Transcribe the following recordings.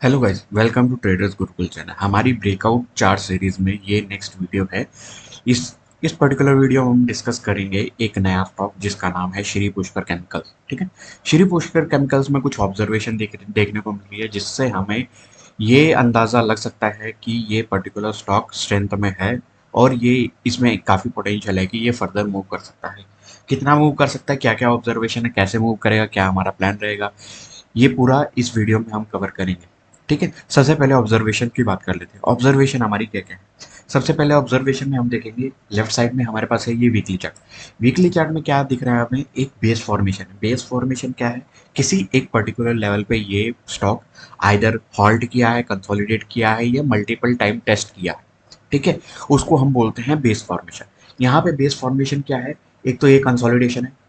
Hello guys, welcome to Traders Gurukul channel. हमारी breakout chart series में ये नेक्स्ट वीडियो है। इस इस पर्टिकुलर वीडियो में हम डिस्कस करेंगे एक नया स्टॉक जिसका नाम है श्री पुष्कर केमिकल्स। ठीक है। श्री पुष्कर केमिकल्स में कुछ ऑब्जर्वेशन देखने को मिली है जिससे हमें ये अंदाज़ा लग सकता है कि ये पर्टिकुलर स्टॉक स्ट्रेंथ में है और ये इसमें काफ़ी पोटेंशियल है कि ये फर्दर मूव कर सकता है। कितना मूव कर सकता है, क्या क्या ऑब्जर्वेशन है, कैसे मूव करेगा, क्या हमारा प्लान रहेगा, ये पूरा इस वीडियो में हम कवर करेंगे। ठीक है। सबसे पहले ऑब्जर्वेशन की बात कर लेते हैं। ऑब्जर्वेशन हमारी क्या क्या है। सबसे पहले ऑब्जर्वेशन में हम देखेंगे लेफ्ट साइड में हमारे पास है ये वीकली चार्ट। वीकली चार्ट में क्या दिख रहा है हमें, एक बेस फॉर्मेशन है। बेस फॉर्मेशन क्या है, किसी एक पर्टिकुलर लेवल पे ये स्टॉक आइदर हॉल्ट किया है, कंसोलिडेट किया है या मल्टीपल टाइम टेस्ट किया है। ठीक है। उसको हम बोलते हैं बेस फॉर्मेशन। यहाँ पे बेस फॉर्मेशन क्या है, एक तो ये कंसोलिडेशन है,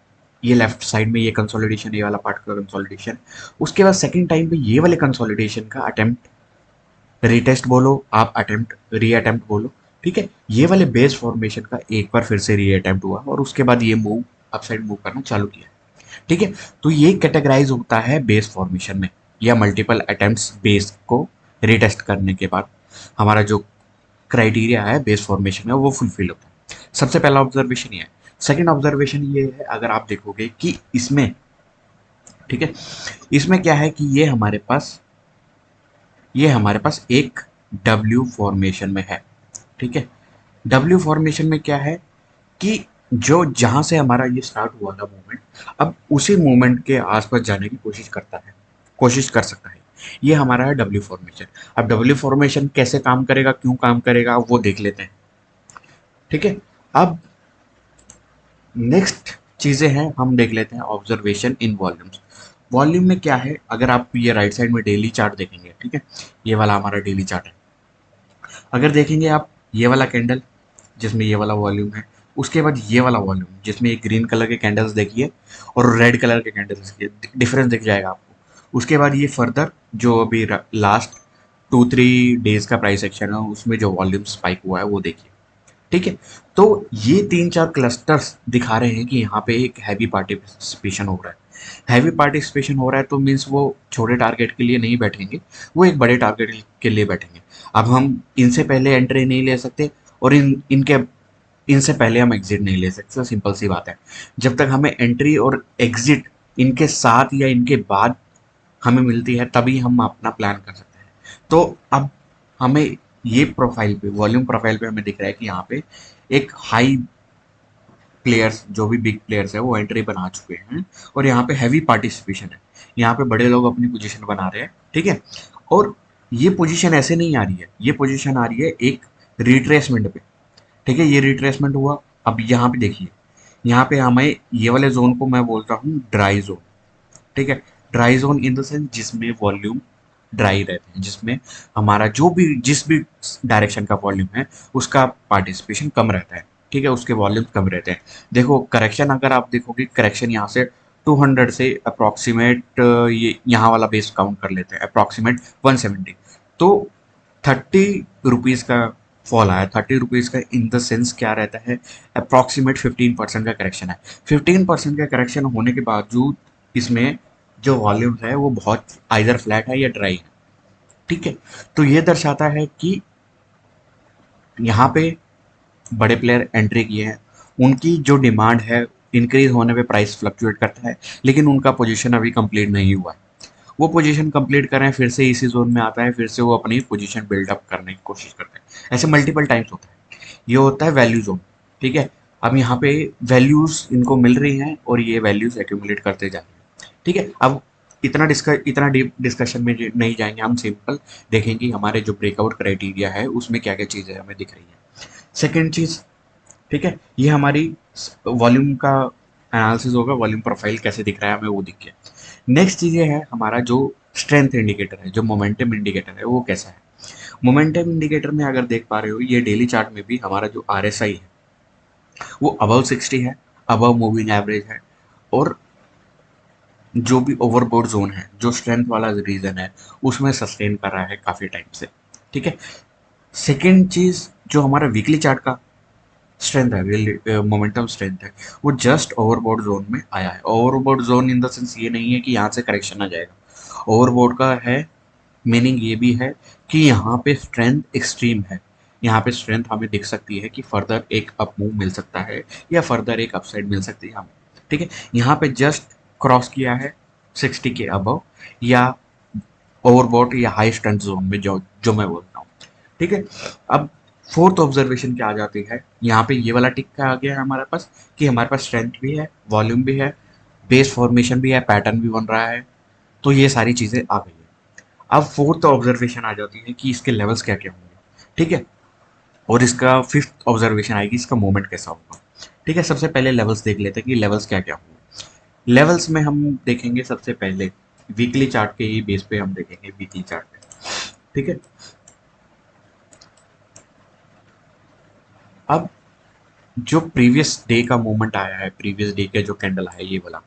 ये लेफ्ट साइड में ये कंसोलिडेशन, ये वाला पार्ट का कंसोलिडेशन। उसके बाद सेकंड टाइम पे ये वाले कंसोलिडेशन का अटेम्प्ट, रीटेस्ट बोलो आप, अटेम्प्ट री अटेम्प्ट बोलो। ठीक है। ये वाले बेस फॉर्मेशन का एक बार फिर से री अटेम्प्ट हुआ और उसके बाद ये मूव अप साइड मूव करना चालू किया। ठीक है। तो ये कैटेगराइज होता है बेस फॉर्मेशन में, या मल्टीपल अटेम्प्ट्स बेस को रीटेस्ट करने के बाद हमारा जो क्राइटेरिया है बेस फॉर्मेशन में वो फुलफिल होता है। सबसे पहला ऑब्जर्वेशन ये है। सेकंड ऑब्जर्वेशन ये है, अगर आप देखोगे कि इसमें, ठीक है, इसमें क्या है कि ये हमारे पास एक डब्ल्यू फॉर्मेशन में है। ठीक है। डब्ल्यू फॉर्मेशन में क्या है कि जो जहां से हमारा ये स्टार्ट हुआ था मूवमेंट, अब उसी मूवमेंट के आसपास जाने की कोशिश करता है, कोशिश कर सकता है। ये हमारा है डब्ल्यू फॉर्मेशन। अब डब्ल्यू फॉर्मेशन कैसे काम करेगा, क्यों काम करेगा, वो देख लेते हैं। ठीक है। अब नेक्स्ट चीज़ें हैं, हम देख लेते हैं ऑब्जर्वेशन इन वॉल्यूम्स। वॉल्यूम में क्या है, अगर आप ये राइट साइड में डेली चार्ट देखेंगे, ठीक है, ये वाला हमारा डेली चार्ट है। अगर देखेंगे आप ये वाला कैंडल जिसमें ये वाला वॉल्यूम है, उसके बाद ये वाला वॉल्यूम जिसमें एक ग्रीन कलर के कैंडल्स देखिए और रेड कलर के कैंडल्स देखिए, डिफरेंस दिख जाएगा आपको। उसके बाद ये फर्दर जो अभी लास्ट 2-3 डेज का प्राइस एक्शन है उसमें जो वॉल्यूम स्पाइक हुआ है वो देखिए। ठीक है। तो ये 3-4 क्लस्टर्स दिखा रहे हैं कि यहाँ पे एक हैवी पार्टिसिपेशन हो रहा है। हैवी पार्टिसिपेशन हो रहा है तो मीन्स वो छोटे टारगेट के लिए नहीं बैठेंगे, वो एक बड़े टारगेट के लिए बैठेंगे। अब हम इनसे पहले एंट्री नहीं ले सकते और इनसे पहले हम एग्जिट नहीं ले सकते, सिंपल सी बात है। जब तक हमें एंट्री और एग्जिट इनके साथ या इनके बाद हमें मिलती है तभी हम अपना प्लान कर सकते हैं। तो अब हमें ये प्रोफाइल पे, वॉल्यूम प्रोफाइल पे हमें दिख रहा है कि यहाँ पे एक हाई प्लेयर्स, जो भी बिग प्लेयर्स है वो एंट्री बना चुके हैं और यहाँ पे हैवी पार्टिसिपेशन है। यहाँ पे बड़े लोग अपनी पोजीशन बना रहे हैं। ठीक है। और ये पोजीशन ऐसे नहीं आ रही है, ये पोजीशन आ रही है एक रिट्रेसमेंट पे। ठीक है। ये रिट्रेसमेंट हुआ। अब यहाँ पे देखिए, यहाँ पे हमें ये वाले जोन को मैं बोलता हूँ ड्राई जोन। ठीक है। Dry zone in the sense जिसमें वॉल्यूम ड्राई रहते हैं, जिसमें हमारा जो भी जिस भी डायरेक्शन का वॉल्यूम है उसका पार्टिसिपेशन कम रहता है। ठीक है। उसके वॉल्यूम कम रहते हैं। देखो करेक्शन, अगर आप देखोगे करेक्शन यहाँ से 200 से अप्रॉक्सीमेट, ये यहाँ वाला बेस काउंट कर लेते हैं, अप्रॉक्सीमेट 170। तो 30 रुपीज़ का फॉल आया। 30 रुपीज़ का इन द सेंस क्या रहता है, अप्रॉक्सीमेट 15% का करेक्शन है। 15% का करेक्शन होने के बावजूद इसमें जो वॉल्यूम है वो बहुत आइदर फ्लैट है या ड्राई है। ठीक है। तो ये दर्शाता है कि यहाँ पे बड़े प्लेयर एंट्री किए हैं, उनकी जो डिमांड है इंक्रीज होने पे प्राइस फ्लक्चुएट करता है, लेकिन उनका पोजीशन अभी कंप्लीट नहीं हुआ है। वो पोजीशन कंप्लीट कर रहे हैं, फिर से इसी जोन में आता है, फिर से वो अपनी पोजीशन बिल्डअप करने की कोशिश करते हैं। ऐसे मल्टीपल टाइम्स होता है। ये होता है वैल्यू जोन। ठीक है। अब यहाँ पे वैल्यूज इनको मिल रही हैं और ये वैल्यूज एक्यूमुलेट करते जा रहे हैं। ठीक है। अब इतना डीप डिस्कशन में नहीं जाएंगे, हम सिंपल देखेंगे हमारे जो ब्रेकआउट क्राइटेरिया है उसमें क्या क्या चीज़ें हमें दिख रही है। सेकेंड चीज़, ठीक है, ये हमारी वॉल्यूम का एनालिसिस होगा, वॉल्यूम प्रोफाइल कैसे दिख रहा है हमें वो दिख गया। नेक्स्ट चीज़ ये है हमारा जो स्ट्रेंथ इंडिकेटर है, जो मोमेंटम इंडिकेटर है वो कैसा है। मोमेंटम इंडिकेटर में अगर देख पा रहे हो, ये डेली चार्ट में भी हमारा जो आरएसआई है वो अबव 60 है, अबव मूविंग एवरेज है। और जो भी ओवरबोर्ड जोन है, जो स्ट्रेंथ वाला रीजन है, उसमें सस्टेन कर रहा है काफ़ी टाइम से। ठीक है। सेकेंड चीज़, जो हमारा वीकली चार्ट का स्ट्रेंथ है, मोमेंटम स्ट्रेंथ है, वो जस्ट ओवरबोर्ड जोन में आया है। Overboard zone in the sense ये नहीं है कि यहाँ से करेक्शन आ जाएगा। ओवरबोर्ड का है मीनिंग ये भी है कि यहाँ पे स्ट्रेंथ एक्सट्रीम है। यहाँ पे स्ट्रेंथ हमें दिख सकती है कि फर्दर एक अप मूव मिल सकता है या फर्दर एक अपसाइड मिल सकती है हमें। ठीक है, यहाँ पे जस्ट क्रॉस किया है 60 के अबव या ओवरबॉट या हाई स्ट्रेंथ जोन में, जो जो मैं बोलता हूँ। ठीक है, अब फोर्थ ऑब्जर्वेशन क्या आ जाती है, यहाँ पे ये वाला टिक का आ गया है हमारे पास कि हमारे पास स्ट्रेंथ भी है, वॉल्यूम भी है, बेस फॉर्मेशन भी है, पैटर्न भी बन रहा है। तो ये सारी चीजें आ गई है। अब फोर्थ ऑब्जर्वेशन आ जाती है कि इसके लेवल्स क्या क्या होंगे। ठीक है, और इसका फिफ्थ ऑब्जर्वेशन आएगी, इसका मूवमेंट कैसा होगा। ठीक है, सबसे पहले लेवल्स देख लेते हैं कि लेवल्स क्या क्या होंगे। लेवल्स में हम देखेंगे सबसे पहले वीकली चार्ट के ही बेस पे हम देखेंगे, वीकली चार्ट पे। ठीक है, अब जो प्रीवियस डे का मूवमेंट आया है, प्रीवियस डे के जो कैंडल है ये वाला,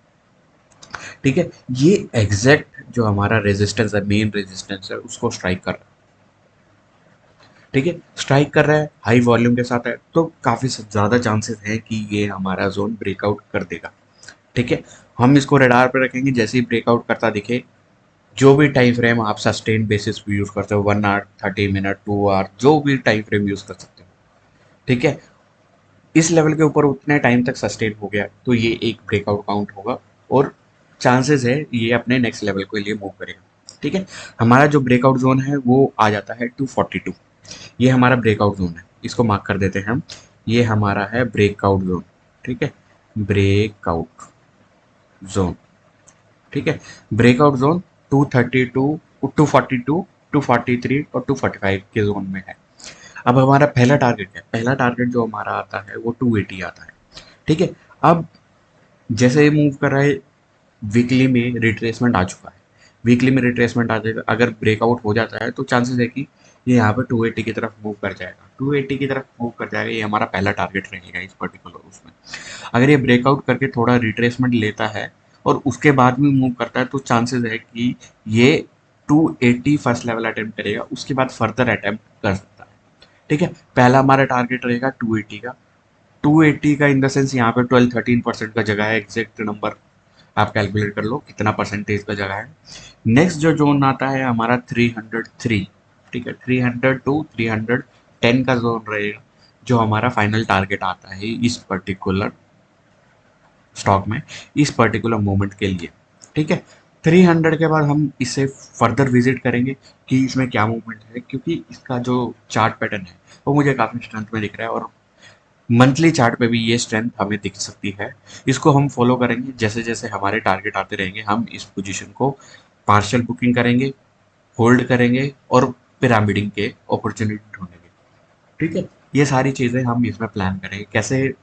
ठीक है, ये एग्जैक्ट जो हमारा रेजिस्टेंस है, मेन रेजिस्टेंस है, उसको स्ट्राइक कर रहा है। ठीक है, स्ट्राइक कर रहा है, हाई वॉल्यूम के साथ है, तो काफी ज्यादा चांसेस है कि ये हमारा जोन ब्रेकआउट कर देगा। ठीक है, हम इसको रडार पे रखेंगे, जैसे ही ब्रेकआउट करता दिखे, जो भी टाइम फ्रेम आप सस्टेन बेसिस पे यूज करते हो, 1 आवर, 30 मिनट, 2 आवर, जो भी टाइम फ्रेम यूज कर सकते हो। ठीक है, इस लेवल के ऊपर उतने टाइम तक सस्टेन हो गया तो ये एक ब्रेकआउट काउंट होगा और चांसेस है ये अपने नेक्स्ट लेवल के लिए मूव करेगा। ठीक है, हमारा जो ब्रेकआउट जोन है वो आ जाता है 242। ये हमारा ब्रेकआउट जोन है, इसको मार्क कर देते हैं हम। ये हमारा है ब्रेकआउट जोन। ठीक है, ब्रेकआउट जोन। ठीक है, ब्रेकआउट जोन 232, 242, 243 और 245 के जोन में है। अब हमारा पहला टारगेट है, पहला टारगेट जो हमारा आता है वो 280 आता है। ठीक है, अब जैसे ये मूव कर रहा है, वीकली में रिट्रेसमेंट आ चुका है, वीकली में रिट्रेसमेंट आ जाएगा, अगर ब्रेकआउट हो जाता है तो चांसेस है कि ये यहाँ पे 280 की तरफ मूव कर जाएगा, 280 की तरफ मूव कर जाएगा। ये हमारा पहला टारगेट रहेगा इस पर्टिकुलर उसमें। अगर ये ब्रेकआउट करके थोड़ा रिट्रेसमेंट लेता है और उसके बाद भी मूव करता है तो चांसेस है कि ये 280 फर्स्ट लेवल अटेम्प्ट करेगा, उसके बाद फर्दर अटेम्प्ट कर सकता है। ठीक है, पहला हमारा टारगेट रहेगा 280 का। 280 का इन द सेंस यहाँ पे 12-13% का जगह है, एग्जैक्ट नंबर आप कैलकुलेट कर लो कितना परसेंटेज का जगह है। नेक्स्ट जो जोन आता है हमारा 303। ठीक है, 300 टू 310 का जोन रहेगा, जो हमारा फाइनल टारगेट आता है इस पर्टिकुलर स्टॉक में, इस पर्टिकुलर मोमेंट के लिए। ठीक है, 300 के बाद हम इसे फर्दर विजिट करेंगे कि इसमें क्या मूवमेंट है, क्योंकि इसका जो चार्ट पैटर्न है वो मुझे काफ़ी स्ट्रेंथ में दिख रहा है और मंथली चार्ट पे भी ये स्ट्रेंथ हमें दिख सकती है। इसको हम फॉलो करेंगे, जैसे जैसे हमारे टारगेट आते रहेंगे हम इस पोजीशन को पार्शियल बुकिंग करेंगे, होल्ड करेंगे और पिरामिडिंग के अपॉर्चुनिटी ढूंढेंगे। ठीक है, ये सारी चीज़ें हम इसमें प्लान करेंगे। कैसे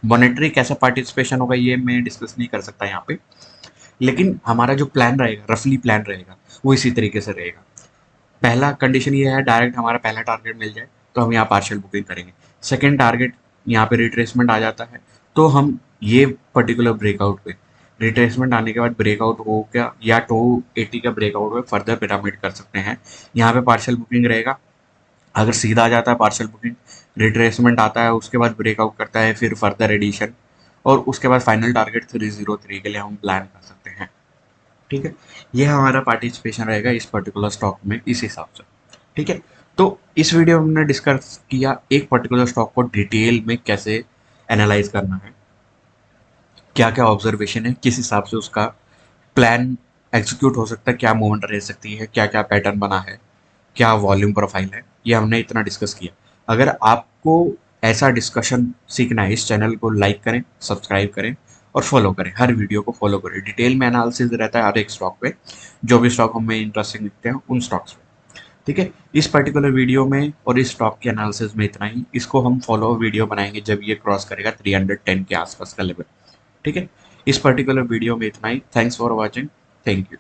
मॉनेटरी, कैसे पार्टिसिपेशन होगा ये मैं डिस्कस नहीं कर सकता यहाँ पे, लेकिन हमारा जो प्लान रहेगा, रफली प्लान रहेगा, वो इसी तरीके से रहेगा। पहला कंडीशन ये है, डायरेक्ट हमारा पहला टारगेट मिल जाए तो हम यहाँ पार्शियल बुकिंग करेंगे। सेकंड टारगेट, यहाँ पे रिट्रेसमेंट आ जाता है तो हम ये पर्टिकुलर ब्रेकआउट पे, रिट्रेसमेंट आने के बाद ब्रेकआउट हो गया या 280 का ब्रेकआउट हो, फर्दर पिरामिड कर सकते हैं। यहाँ पे पार्शियल बुकिंग रहेगा। अगर सीधा आ जाता है पार्शियल बुकिंग, रिट्रेसमेंट आता है, उसके बाद ब्रेकआउट करता है, फिर फर्दर एडिशन, और उसके बाद फाइनल टारगेट 303 के लिए हम प्लान कर सकते हैं। ठीक है, ये हमारा पार्टिसिपेशन रहेगा इस पर्टिकुलर स्टॉक में इस हिसाब से। ठीक है, तो इस वीडियो में हमने डिस्कस किया एक पर्टिकुलर स्टॉक को डिटेल में कैसे एनालाइज करना है, क्या क्या ऑब्जर्वेशन है, किस हिसाब से उसका प्लान एग्जीक्यूट हो सकता है, क्या मूवमेंट रह सकती है, क्या क्या पैटर्न बना है, क्या वॉल्यूम प्रोफाइल है, ये हमने इतना डिस्कस किया। अगर आपको ऐसा डिस्कशन सीखना है, इस चैनल को लाइक करें, सब्सक्राइब करें और फॉलो करें, हर वीडियो को फॉलो करें। डिटेल में एनालिसिस रहता है हर एक स्टॉक पे, जो भी स्टॉक हमें इंटरेस्टिंग दिखते हैं उन स्टॉक्स पे। ठीक है, इस पर्टिकुलर वीडियो में और इस स्टॉक के एनालिसिस में इतना ही। इसको हम फॉलो वीडियो बनाएंगे जब ये क्रॉस करेगा 310 के आसपास का लेवल। ठीक है, इस पर्टिकुलर वीडियो में इतना ही। Thanks for watching, thank you.